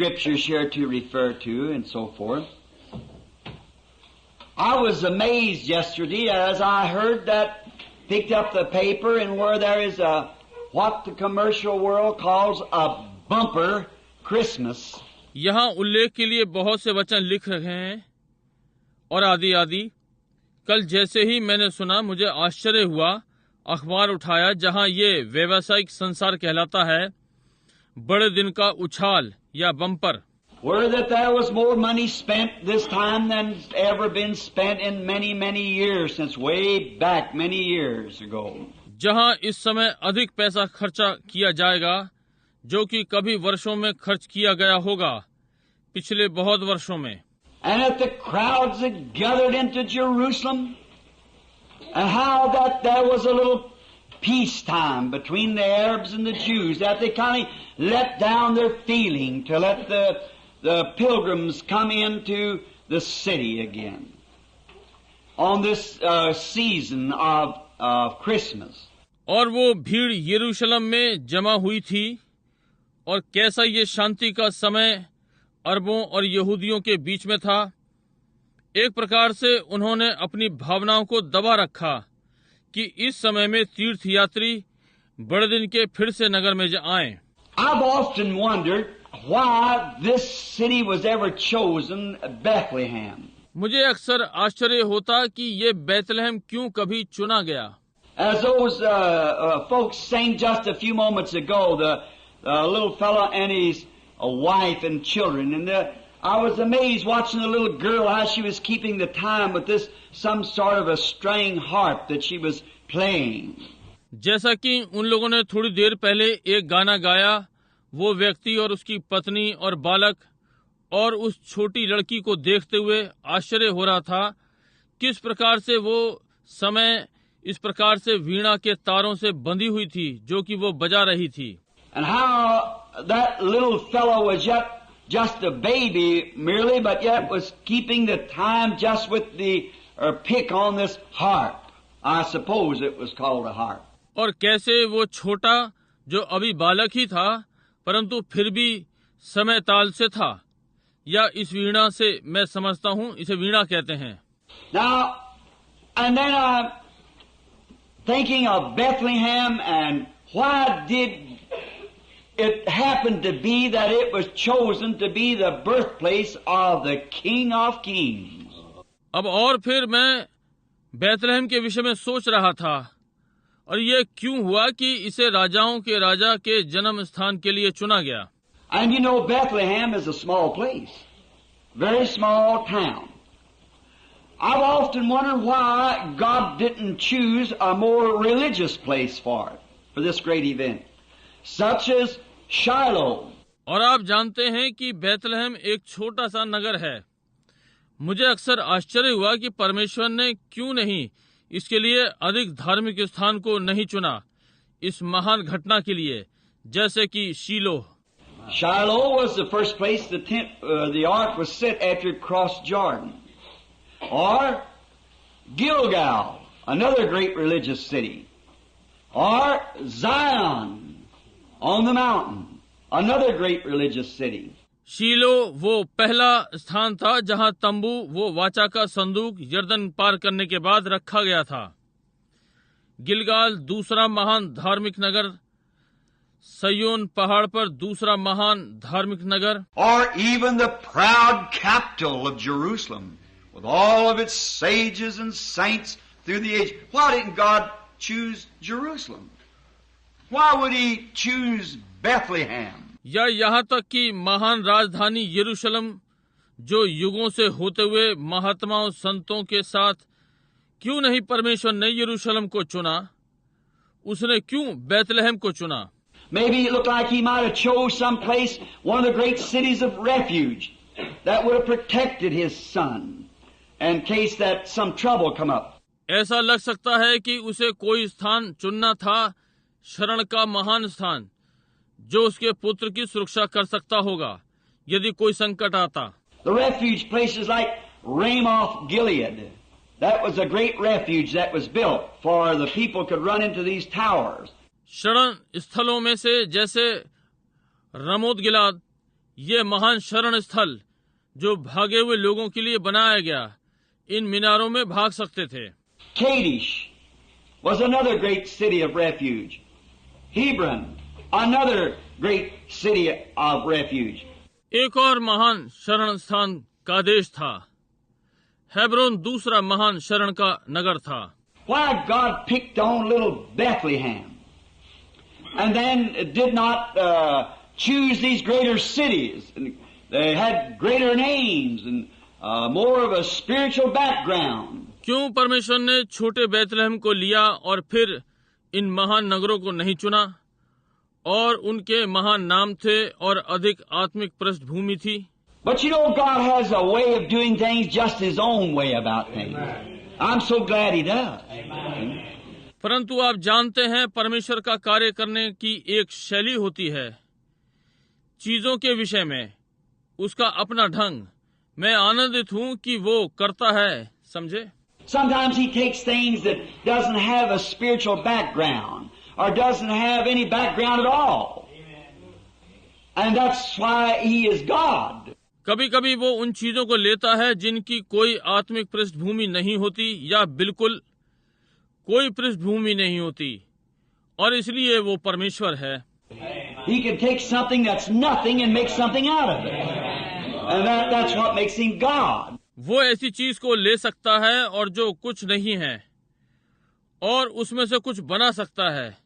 scriptures here to refer to and so forth. I was amazed yesterday as I heard that, picked up the paper, and where there is what the commercial world calls a bumper Christmas. यहाँ उल्लेख के लिए बहुत से वचन लिख रहे हैं और आदि आदि। कल जैसे ही मैंने सुना मुझे आश्चर्य हुआ, अखबार उठाया जहाँ ये व्यावसायिक संसार कहलाता है, बड़े दिन का उछाल या bumper. Where that there was more money spent this time than ever been spent in many, many years, since way back many years ago. जहां इस समय अधिक पैसा खर्चा किया जाएगा, जो कि कभी वर्षों में खर्च किया गया होगा, पिछले बहुत वर्षों में। And that the crowds had gathered into Jerusalem, and how that there was a little peacetime between the Arabs and the Jews, that they kind of let down their feeling to let the pilgrims come into the city again on this season of Christmas. और वो भीड़ यरूशलेम में जमा हुई थी, और कैसा ये शांति का समय अरबों और यहूदियों के बीच में था। एक प्रकार से उन्होंने अपनी भावनाओं को दबा रखा कि इस समय में तीर्थयात्री बड़े दिन के फिर से नगर में आएं। I've often wondered why this city was ever chosen, Bethlehem. मुझे अक्सर आश्चर्य होता कि ये बैतलहम क्यों कभी चुना गया। As those folks sang just a few moments ago, the little fella and his wife and children, and I was amazed watching the little girl how she was keeping the time with this some sort of a string harp that she was playing. जैसा कि उन लोगों ने थोड़ी देर पहले एक गाना गाया, वो व्यक्ति और उसकी पत्नी और बालक और उस छोटी लड़की को देखते हुए आश्चर्य हो रहा था, किस प्रकार से वो समय इस प्रकार से वीणा के तारों से बंधी हुई थी जो कि वो बजा रही थी। And how that little fellow was yet just a baby merely, but yet was keeping the time just with the pick on this harp. I suppose it was called a harp. और कैसे वो छोटा जो अभी बालक ही था, परंतु फिर भी समय ताल से था, या इस वीणा से मैं समझता हूँ इसे वीणा कहते हैं। Now, and then I'm thinking of Bethlehem, and why did it happen to be that it was chosen to be the birthplace of the King of Kings? अब और फिर मैं बैतलहम के विषय में सोच रहा था, और ये क्यों हुआ कि इसे राजाओं के राजा के जन्म स्थान के लिए चुना गया। And you know, Bethlehem is a small place, very small town. I've often wondered why God didn't choose a more religious place for it, for this great event, such as Shiloh. और आप जानते हैं कि बैतलहम एक छोटा सा नगर है। मुझे अक्सर आश्चर्य हुआ कि परमेश्वर ने क्यों नहीं इसके लिए अधिक धार्मिक स्थान को नहीं चुना इस महान घटना के लिए, जैसे कि शीलोह। Shiloh was the first place the ark was set after it crossed Jordan. Or Gilgal, another great religious city. Or Zion on the mountain, another great religious city. शीलो वो पहला स्थान था जहां तंबू वो वाचा का संदूक यर्दन पार करने के बाद रखा गया था। गिलगाल दूसरा महान धार्मिक नगर, सयोन पहाड़ पर दूसरा महान धार्मिक नगर। Or even the proud capital of Jerusalem, with all of its sages and saints through the age. Why didn't God choose Jerusalem? Why would He choose Bethlehem? या यहाँ तक कि महान राजधानी यरूशलेम, जो युगों से होते हुए महात्माओं संतों के साथ, क्यों नहीं परमेश्वर ने यरूशलेम को चुना? उसने क्यों बैतलहम को चुना? Maybe it looked like He might have chose some place, one of the great cities of refuge, that would have protected His son in case that some trouble come up. ऐसा लग सकता है कि उसे कोई स्थान चुनना था, शरण का महान स्थान, जो उसके पुत्र की सुरक्षा कर सकता होगा यदि कोई संकट आता। The refuge places like Ramoth Gilead. That was a great refuge that was built for the people could run into these towers. शरण स्थलों में से जैसे रमोत गिलाद, ये महान शरण स्थल जो भागे हुए लोगों के लिए बनाया गया, इन मीनारों में भाग सकते थे। Kadesh was another great city of refuge. Hebron, another great city of refuge. एक और महान शरण स्थान कादेश था। हेब्रोन दूसरा महान शरण का नगर था। Why God picked on little Bethlehem and then did not choose these greater cities? And they had greater names and more of a spiritual background. क्यों परमेश्वर ने छोटे बैतलहम को लिया और फिर इन महान नगरों को नहीं चुना? और उनके महान नाम थे और अधिक आत्मिक पृष्ठभूमि थी। But you know, God has a way of doing things just His own way about things. I'm so glad He does. परंतु आप जानते हैं, परमेश्वर का कार्य करने की एक शैली होती है चीजों के विषय में, उसका अपना ढंग। मैं आनंदित हूं कि वो करता है, समझे? Sometimes He takes things that doesn't have a spiritual background or doesn't have any background at all. And that's why He is God. कभी कभी वो उन चीजों को लेता है जिनकी कोई आत्मिक पृष्ठभूमि नहीं होती या बिल्कुल कोई पृष्ठभूमि नहीं होती, और इसलिए वो परमेश्वर है। He can take something that's nothing and make something out of it. And that's what makes Him God. वो ऐसी चीज को ले सकता है और जो कुछ नहीं है और उसमें से कुछ बना सकता है,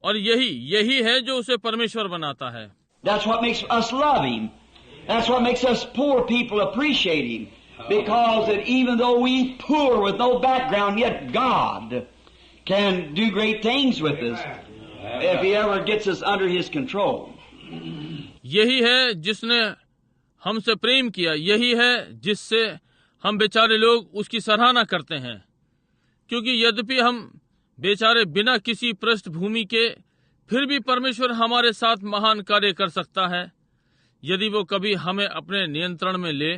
और यही है जो उसे परमेश्वर बनाता है। That's what makes us love Him. That's what makes us poor people appreciate Him. Because that even though we poor with no background, yet God can do great things with us if He ever gets us under His control. यही है जिसने हमसे प्रेम किया, यही है जिससे हम बेचारे लोग उसकी सराहना करते हैं, क्योंकि यद्यपि हम बेचारे बिना किसी पृष्ठभूमि के, फिर भी परमेश्वर हमारे साथ महान कार्य कर सकता है यदि वो कभी हमें अपने नियंत्रण में ले।